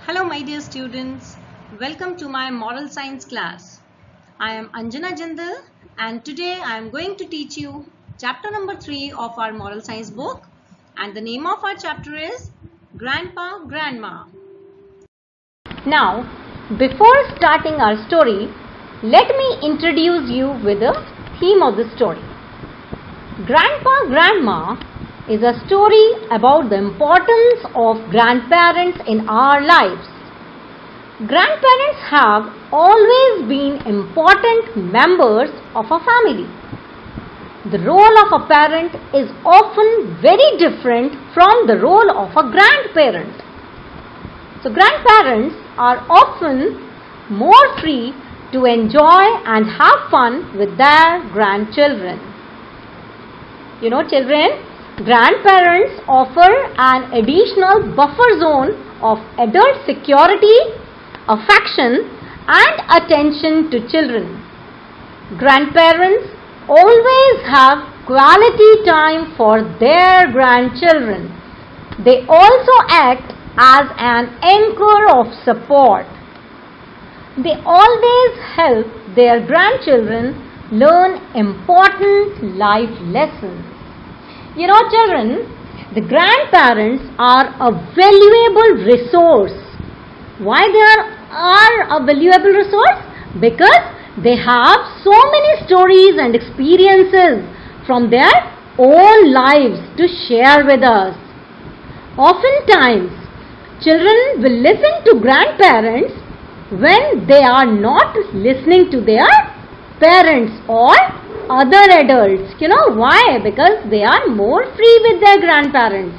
Hello my dear students, welcome to my moral science class. I am Anjana Jindal and today I am going to teach you chapter number 3 of our moral science book, and the name of our chapter is Grandpa Grandma. Now, before starting our story, let me introduce you with the theme of the story. Grandpa Grandma is a story about the importance of grandparents in our lives. Grandparents have always been important members of a family. The role of a parent is often very different from the role of a grandparent. So grandparents are often more free to enjoy and have fun with their grandchildren. You know, children, grandparents offer an additional buffer zone of adult security, affection and attention to children. Grandparents always have quality time for their grandchildren. They also act as an anchor of support. They always help their grandchildren learn important life lessons. You know, children, the grandparents are a valuable resource. Why they are a valuable resource? Because they have so many stories and experiences from their own lives to share with us. Oftentimes, children will listen to grandparents when they are not listening to their parents or other adults. You know why? Because they are more free with their grandparents.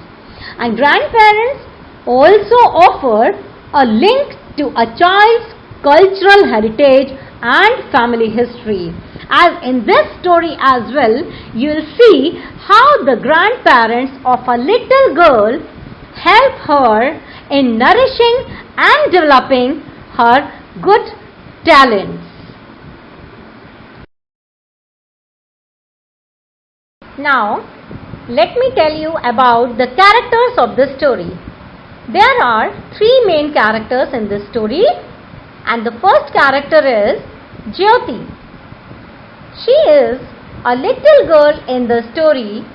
And grandparents also offer a link to a child's cultural heritage and family history. As in this story as well, you will see how the grandparents of a little girl help her in nourishing and developing her good talents. Now, let me tell you about the characters of the story. There are three main characters in this story, and the first character is Jyoti. She is a little girl in the story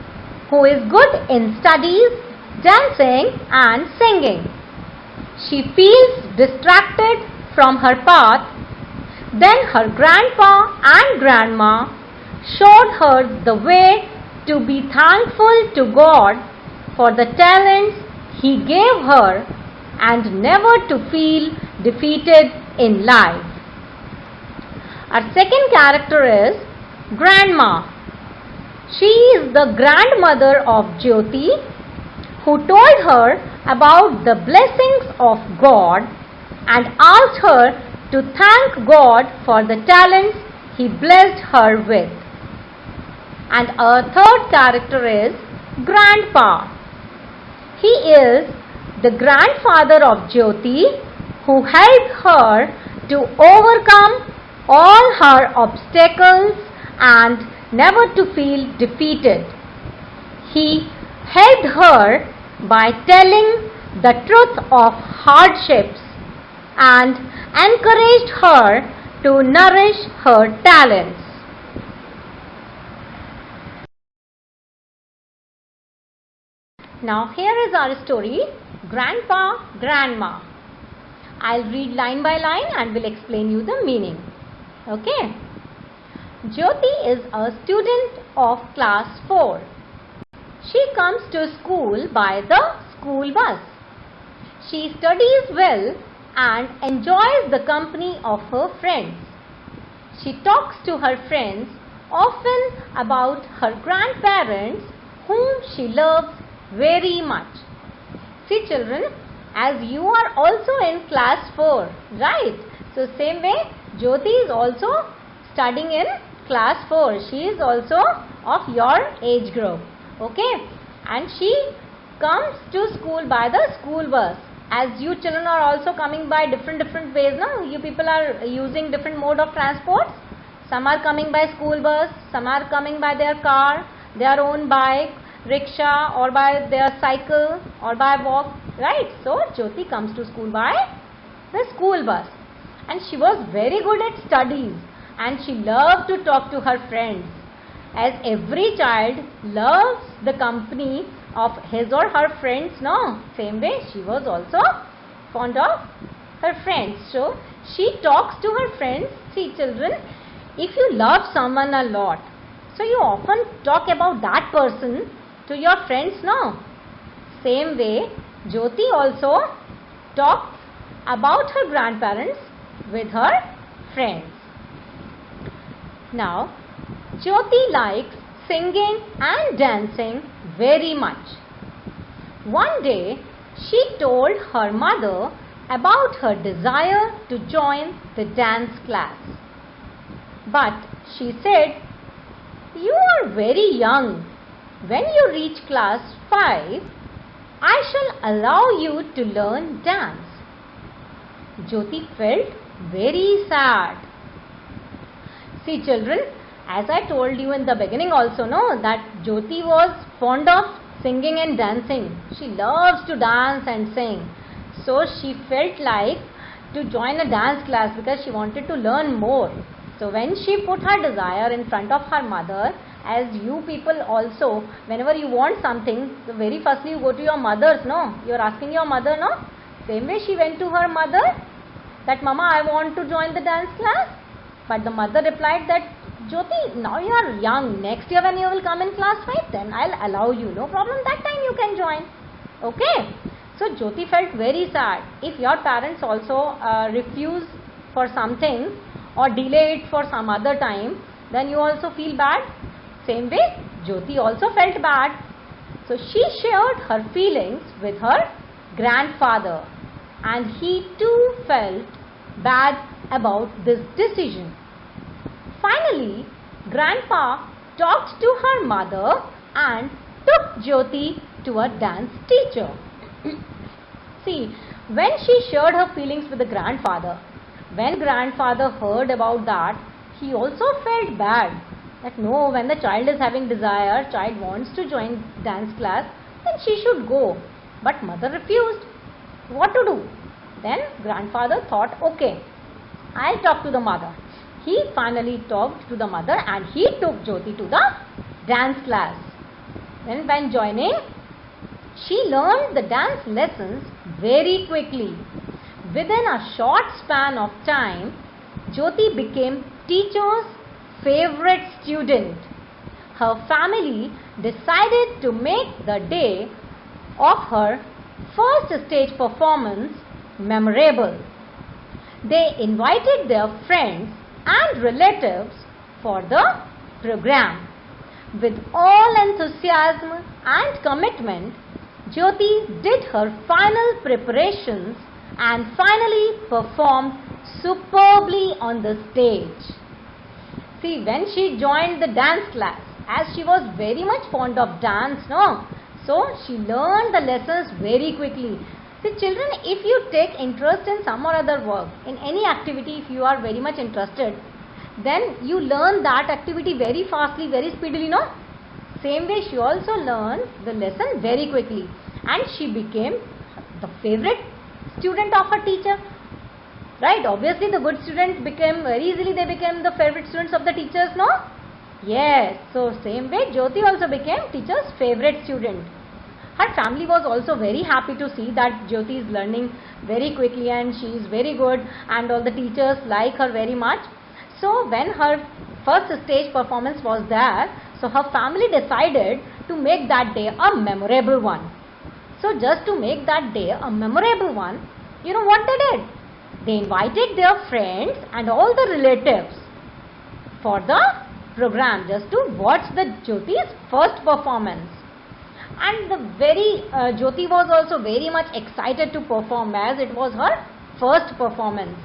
who is good in studies, dancing and singing. She feels distracted from her path. Then her grandpa and grandma showed her the way to be thankful to God for the talents He gave her and never to feel defeated in life. Our second character is Grandma. She is the grandmother of Jyoti, who told her about the blessings of God and asked her to thank God for the talents He blessed her with. And our third character is Grandpa. He is the grandfather of Jyoti, who helped her to overcome all her obstacles and never to feel defeated. He helped her by telling the truth of hardships and encouraged her to nourish her talents. Now here is our story, Grandpa Grandma. I'll read line by line and will explain you the meaning. Okay. Jyoti is a student of class 4. She comes to school by the school bus. She studies well and enjoys the company of her friends. She talks to her friends often about her grandparents, whom she loves very much. See children, as you are also in class 4, right? So same way, Jyoti is also studying in class 4. She is also of your age group. Okay? And she comes to school by the school bus. As you children are also coming by different ways, no? You people are using different mode of transport. Some are coming by school bus, some are coming by their car, their own bike, rickshaw or by their cycle or by walk, right? So Jyoti comes to school by the school bus, and she was very good at studies and she loved to talk to her friends, as every child loves the company of his or her friends, no? Same way she was also fond of her friends. So she talks to her friends. See children, if you love someone a lot, so you often talk about that person to your friends, no? Same way Jyoti also talks about her grandparents with her friends. Now Jyoti likes singing and dancing very much. One day she told her mother about her desire to join the dance class. But she said, "You are very young. When you reach class 5, I shall allow you to learn dance." Jyoti felt very sad. See children, as I told you in the beginning also, no, that Jyoti was fond of singing and dancing. She loves to dance and sing. So she felt like to join a dance class because she wanted to learn more. So when she put her desire in front of her mother, as you people also, whenever you want something, so very firstly you go to your mothers, no? You are asking your mother, no? Same way she went to her mother that, "Mama, I want to join the dance class." But the mother replied that, "Jyoti, now you are young. Next year when you will come in class 5, then I'll allow you. No problem. That time you can join." Okay. So Jyoti felt very sad. If your parents also refuse for something or delay it for some other time, then you also feel bad. Same way, Jyoti also felt bad. So she shared her feelings with her grandfather, and he too felt bad about this decision. Finally, Grandpa talked to her mother and took Jyoti to a dance teacher. See, when she shared her feelings with the grandfather, when grandfather heard about that, he also felt bad. That no, when the child is having desire, child wants to join dance class, then she should go. But mother refused. What to do? Then grandfather thought, okay, I'll talk to the mother. He finally talked to the mother and he took Jyoti to the dance class. Then when joining, she learned the dance lessons very quickly. Within a short span of time, Jyoti became teacher's favorite student. Her family decided to make the day of her first stage performance memorable. They invited their friends and relatives for the program. With all enthusiasm and commitment, Jyoti did her final preparations and finally performed superbly on the stage. See, when she joined the dance class, as she was very much fond of dance, no? So she learned the lessons very quickly. See children, if you take interest in some or other work, in any activity, if you are very much interested, then you learn that activity very fastly, very speedily, no? Same way she also learned the lesson very quickly and she became the favorite student of her teacher. Right? Obviously the good students became very easily, they became the favorite students of the teachers, no? Yes. So same way Jyoti also became teacher's favorite student. Her family was also very happy to see that Jyoti is learning very quickly and she is very good and all the teachers like her very much. So when her first stage performance was there, so her family decided to make that day a memorable one. So just to make that day a memorable one, you know what they did? They invited their friends and all the relatives for the program just to watch the Jyoti's first performance. And the Jyoti was also very much excited to perform as it was her first performance.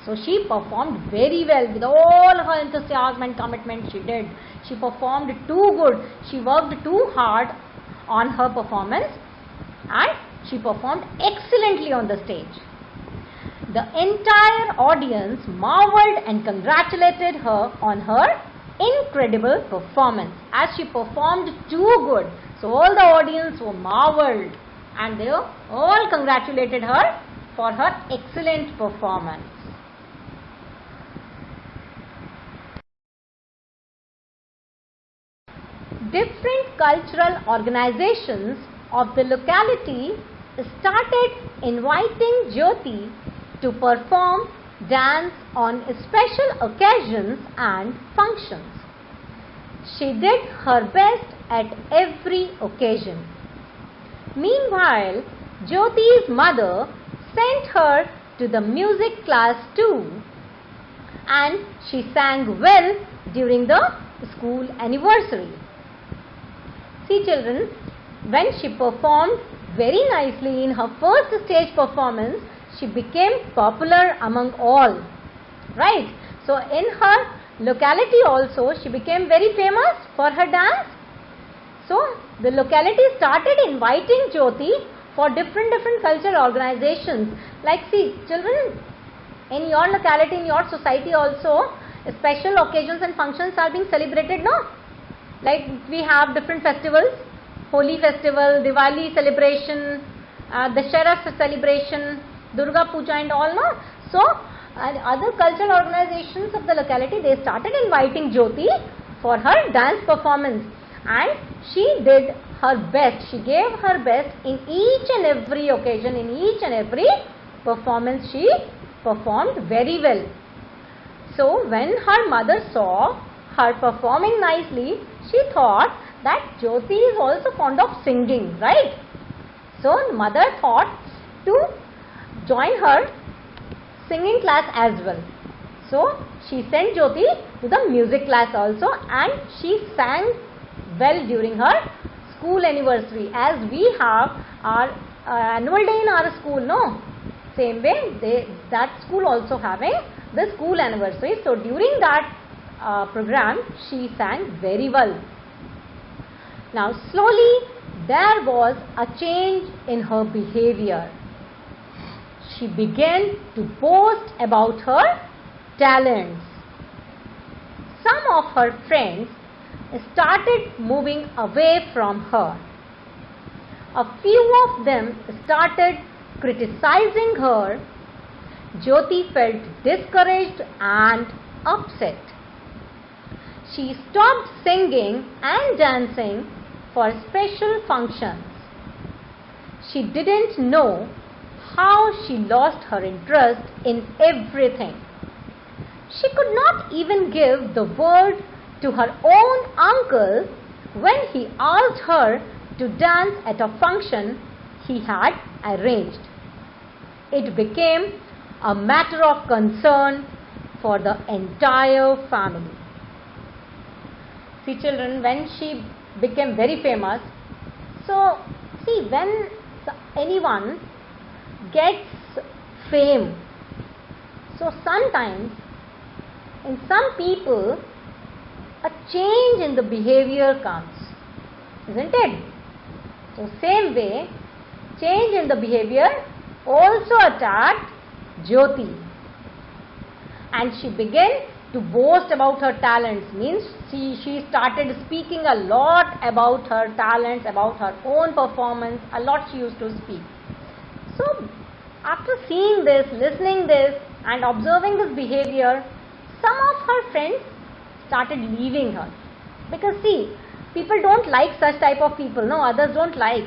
So she performed very well with all her enthusiasm and commitment she did. She performed too good. She worked too hard on her performance and she performed excellently on the stage. The entire audience marveled and congratulated her on her incredible performance. As she performed too good, So all the audience were marveled and they all congratulated her for her excellent performance. Different cultural organizations of the locality started inviting Jyoti to perform dance on special occasions and functions. She did her best at every occasion. Meanwhile, Jyoti's mother sent her to the music class too, and she sang well during the school anniversary. See children, when she performed very nicely in her first stage performance, she became popular among all, right? So in her locality also she became very famous for her dance. So the locality started inviting Jyoti for different cultural organizations. Like see children, in your locality, in your society also, special occasions and functions are being celebrated, no? Like we have different festivals, Holi festival, Diwali celebration, Dashera celebration, Durga Puja and all, no? So other cultural organizations of the locality, they started inviting Jyoti for her dance performance, and she did her best. She gave her best in each and every occasion, in each and every performance she performed very well. So when her mother saw her performing nicely, she thought that Jyoti is also fond of singing, right? So mother thought to join her singing class as well. So she sent Jyoti to the music class also, and she sang well during her school anniversary. As we have our annual day in our school, no? Same way that school also having the school anniversary. So during that program she sang very well. Now slowly there was a change in her behavior. She began to boast about her talents. Some of her friends started moving away from her. A few of them started criticizing her. Jyoti felt discouraged and upset. She stopped singing and dancing for special functions. She didn't know how she lost her interest in everything. She could not even give the word to her own uncle when he asked her to dance at a function he had arranged. It became a matter of concern for the entire family. See children, when she became very famous, so see when anyone gets fame, so sometimes in some people a change in the behavior comes, isn't it? So same way, change in the behavior also attacked Jyoti, and she began to boast about her talents. Means she started speaking a lot about her talents, about her own performance. A lot she used to speak. So after seeing this, listening this and observing this behavior, some of her friends started leaving her, because see, people don't like such type of people, no, others don't like.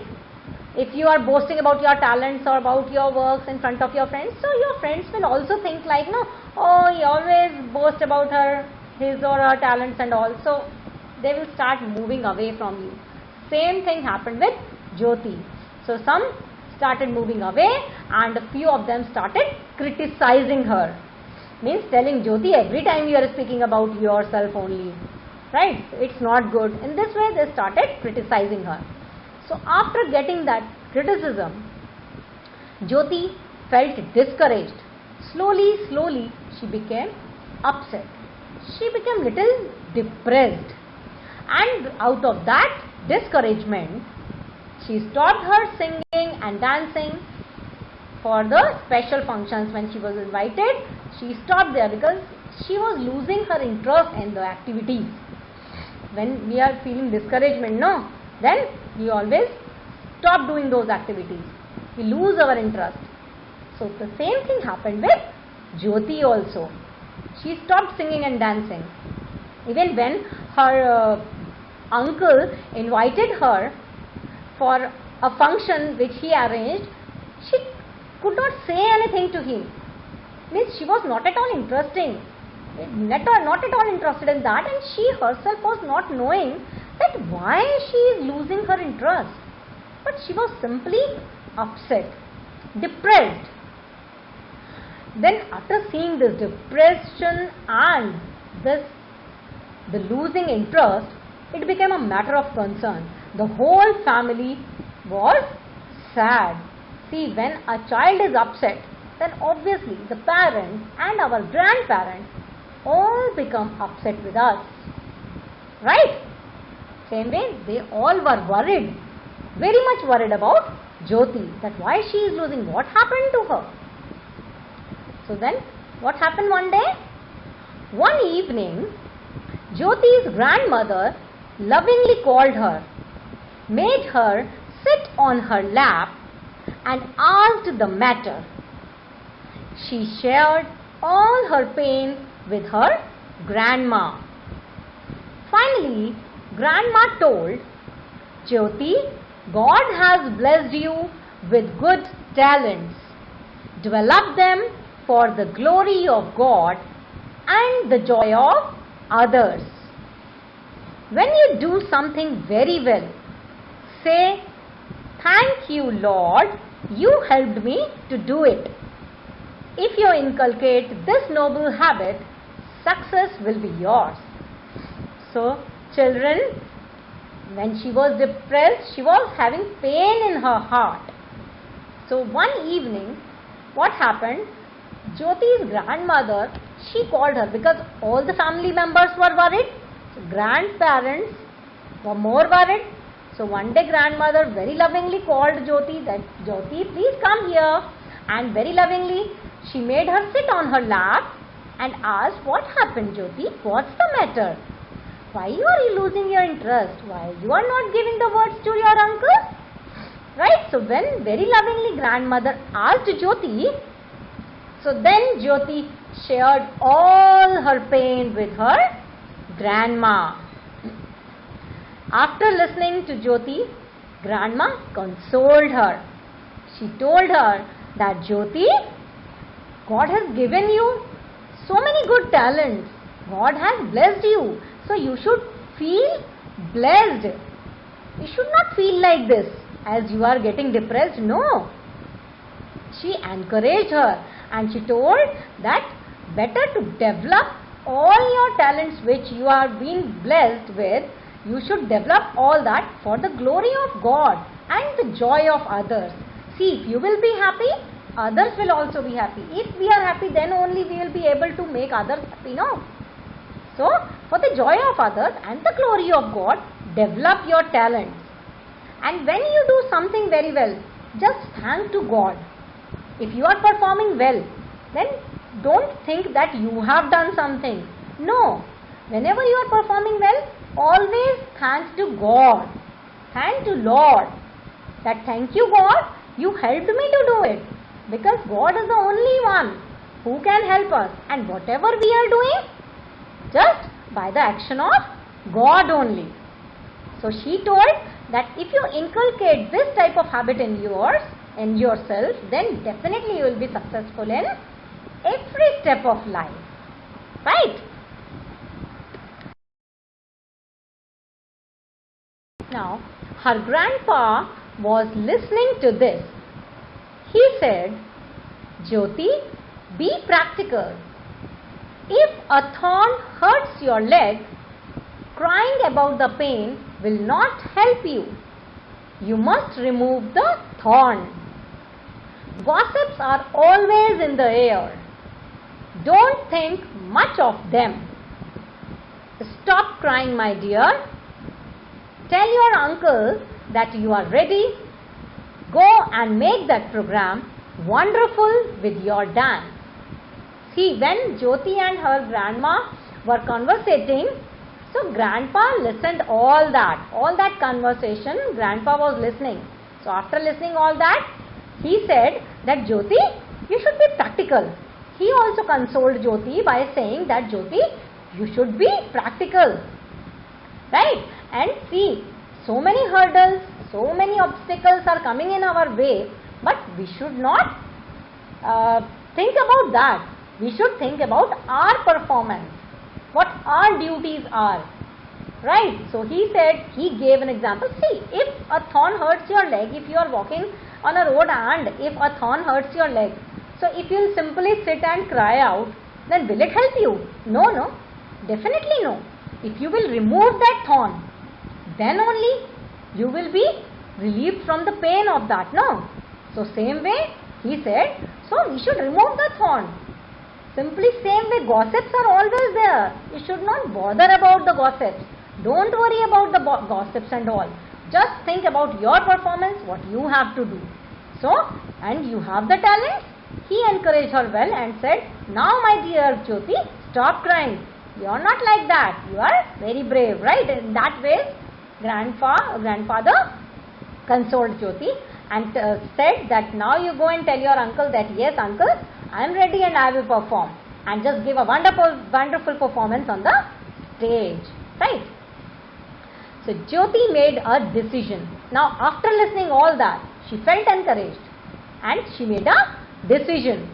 If you are boasting about your talents or about your works in front of your friends, so your friends will also think like, no, oh, he always boasts about his or her talents and all. So they will start moving away from you. Same thing happened with Jyoti. So some started moving away and a few of them started criticizing her. Means telling Jyoti, every time you are speaking about yourself only, right? It's not good. In this way they started criticizing her. So after getting that criticism, Jyoti felt discouraged. Slowly she became upset. She became little depressed, and out of that discouragement, she stopped her singing and dancing for the special functions. When she was invited, she stopped there because she was losing her interest in the activities. When we are feeling discouragement, no, then we always stop doing those activities. We lose our interest. So the same thing happened with Jyoti also. She stopped singing and dancing. Even when her uncle invited her for a function which he arranged, she could not say anything to him. Means she was not at all interested in that, and she herself was not knowing that why she is losing her interest. But she was simply upset, depressed. Then after seeing this depression and the losing interest, it became a matter of concern. The whole family was sad. See, when a child is upset, then obviously the parents and our grandparents all become upset with us. Right? Same way, they all were worried, very much worried about Jyoti, that why she is losing, what happened to her. So then, what happened one day? One evening, Jyoti's grandmother lovingly called her, made her sit on her lap and asked the matter. She shared all her pain with her grandma. Finally, grandma told, Jyoti, God has blessed you with good talents. Develop them for the glory of God and the joy of others. When you do something very well, say, thank you, Lord, you helped me to do it. If you inculcate this noble habit, success will be yours. So, children, when she was depressed, she was having pain in her heart. So, one evening, what happened? Jyoti's grandmother, she called her because all the family members were worried. So grandparents were more worried. So one day grandmother very lovingly called Jyoti that, Jyoti, please come here. And very lovingly she made her sit on her lap and asked, what happened, Jyoti? What's the matter? Why are you losing your interest? Why you are not giving the words to your uncle? Right? So when very lovingly grandmother asked Jyoti, so then Jyoti shared all her pain with her grandma. After listening to Jyoti, grandma consoled her. She told her that, Jyoti, God has given you so many good talents. God has blessed you. So you should feel blessed. You should not feel like this as you are getting depressed. No. She encouraged her. And she told that better to develop all your talents which you are being blessed with. You should develop all that for the glory of God and the joy of others. See, if you will be happy, others will also be happy. If we are happy, then only we will be able to make others happy, no? So, for the joy of others and the glory of God, develop your talents. And when you do something very well, just thank to God. If you are performing well, then don't think that you have done something. No. Whenever you are performing well, always thanks to God. Thank to Lord. That thank you God, you helped me to do it. Because God is the only one who can help us. And whatever we are doing, just by the action of God only. So she told that if you inculcate this type of habit in yourself, then definitely you will be successful in every step of life. Right? Now, her grandpa was listening to this. He said, Jyoti, be practical. If a thorn hurts your leg, crying about the pain will not help you. You must remove the thorn. Gossips are always in the air. Don't think much of them. Stop crying, my dear. Tell your uncle that you are ready. Go and make that program wonderful with your dance. See, when Jyoti and her grandma were conversating, So grandpa listened all that conversation, grandpa was listening. So after listening all that, he said that Jyoti, you should be practical. He also consoled Jyoti by saying that Jyoti, you should be practical. Right? And see, so many hurdles, so many obstacles are coming in our way, but we should not think about that. We should think about our performance, what our duties are. Right? So he said, he gave an example. See, if a thorn hurts your leg, if you are walking on a road and if a thorn hurts your leg, so if you will simply sit and cry out, then will it help you? No, definitely no. If you will remove that thorn, then only you will be relieved from the pain of that, no? So same way, he said, so we should remove the thorn. Simply same way, gossips are always there. You should not bother about the gossips. Don't worry about the gossips and all. Just think about your performance, what you have to do. So, and you have the talent. He encouraged her well and said, now my dear Jyoti, stop crying. You are not like that. You are very brave, right? In that way, grandfather consoled Jyoti and said that now you go and tell your uncle that yes uncle, I am ready and I will perform, and just give a wonderful performance on the stage, right? So Jyoti made a decision. Now after listening all that, she felt encouraged and she made a decision.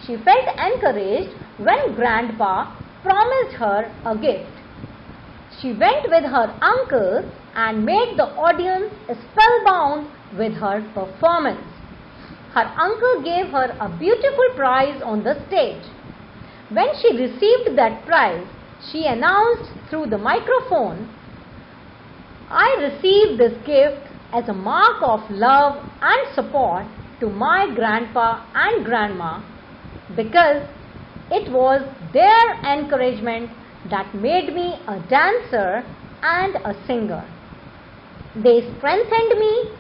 She felt encouraged when grandpa promised her a gift. She went with her uncle and made the audience spellbound with her performance. Her uncle gave her a beautiful prize on the stage. When she received that prize, she announced through the microphone, I received this gift as a mark of love and support to my grandpa and grandma because it was their encouragement that made me a dancer and a singer. They strengthened me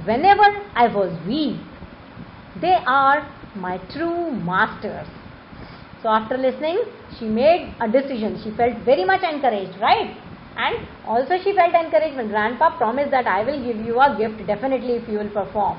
whenever I was weak. They are my true masters. So after listening, she made a decision. She felt very much encouraged, right? And also she felt encouraged when grandpa promised that I will give you a gift definitely if you will perform.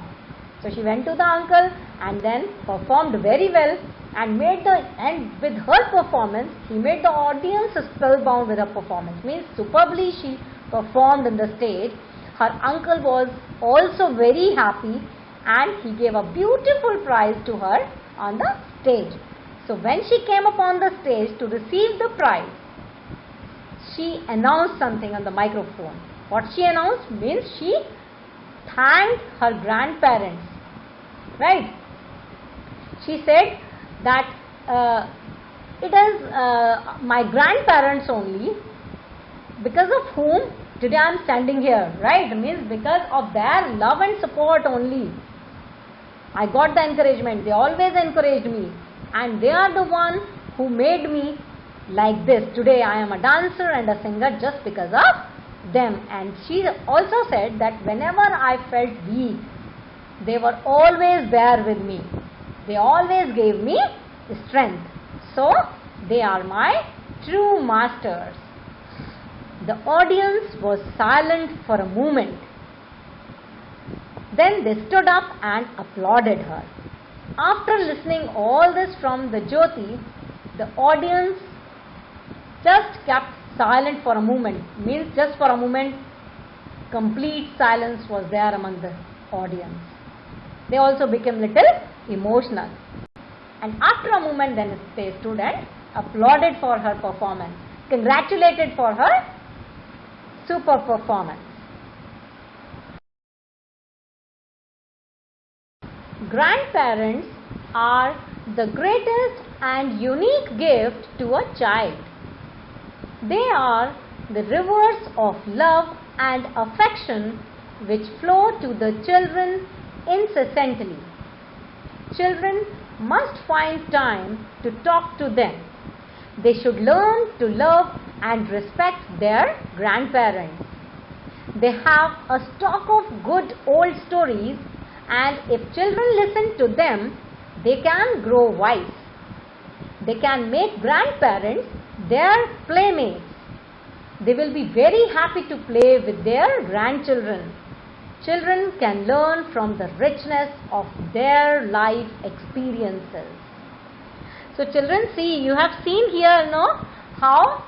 So she went to the uncle and then performed very well and with her performance, he made the audience spellbound with her performance. Means superbly she performed on the stage. Her uncle was also very happy and he gave a beautiful prize to her on the stage. So when she came upon the stage to receive the prize, she announced something on the microphone. What she announced means she thanked her grandparents, right? She said that it is my grandparents only because of whom today I am standing here, right? Means because of their love and support only I got the encouragement. They always encouraged me and they are the one who made me like this. Today I am a dancer and a singer just because of them. And she also said that whenever I felt weak, they were always there with me. They always gave me strength. So they are my true masters. The audience was silent for a moment. Then they stood up and applauded her. After listening all this from the Jyoti, the audience just kept silent for a moment. Means just for a moment, complete silence was there among the audience. They also became little emotional. And after a moment, then they stood and applauded for her performance, congratulated for her super performance. Grandparents are the greatest and unique gift to a child. They are the rivers of love and affection which flow to the children incessantly. Children must find time to talk to them. They should learn to love and respect their grandparents. They have a stock of good old stories, and if children listen to them, they can grow wise. They can make grandparents their playmates. they will be very happy to play with their grandchildren. Children can learn from the richness of their life experiences. So children, see, you have seen here, no, how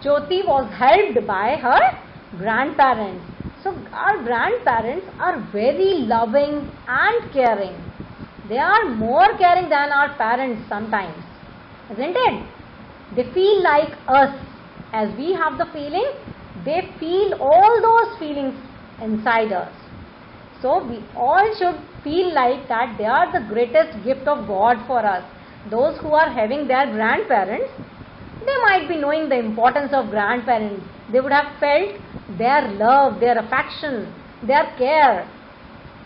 Jyoti was helped by her grandparents. So our grandparents are very loving and caring. They are more caring than our parents sometimes, isn't it? They feel like us. As we have the feeling, they feel all those feelings inside us. So we all should feel like that they are the greatest gift of God for us. Those who are having their grandparents, they might be knowing the importance of grandparents. They would have felt their love, their affection, their care.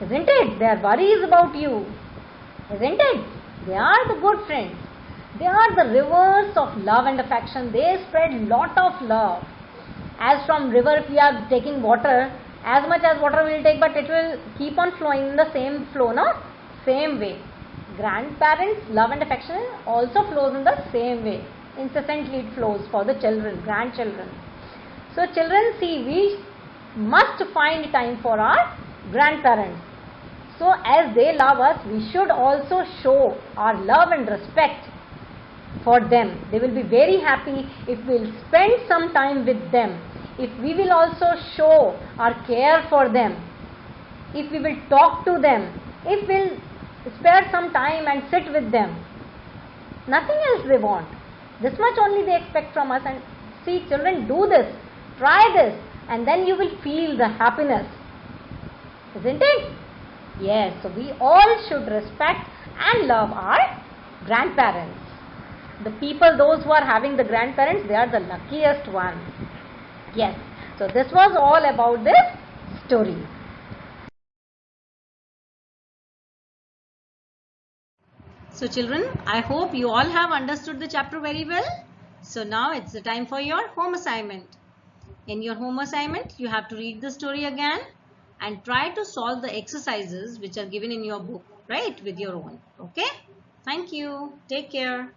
Isn't it? Their worries about you. Isn't it? They are the good friends. They are the rivers of love and affection. They spread lot of love. As from river, if we are taking water, as much as water we will take, but it will keep on flowing in the same flow, no? Same way. Grandparents' love and affection also flows in the same way. Incessantly it flows for the children, grandchildren. So children, see, we must find time for our grandparents. So as they love us, we should also show our love and respect for them. They will be very happy if we will spend some time with them. If we will also show our care for them. If we will talk to them. If we will spare some time and sit with them. Nothing else they want. This much only they expect from us. And see, children, do this. Try this. And then you will feel the happiness. Isn't it? Yes. So we all should respect and love our grandparents. The people, those who are having the grandparents, they are the luckiest ones. Yes. So this was all about this story. So children, I hope you all have understood the chapter very well. So now it's the time for your home assignment. In your home assignment, you have to read the story again and try to solve the exercises which are given in your book, right, with your own. Okay? Thank you. Take care.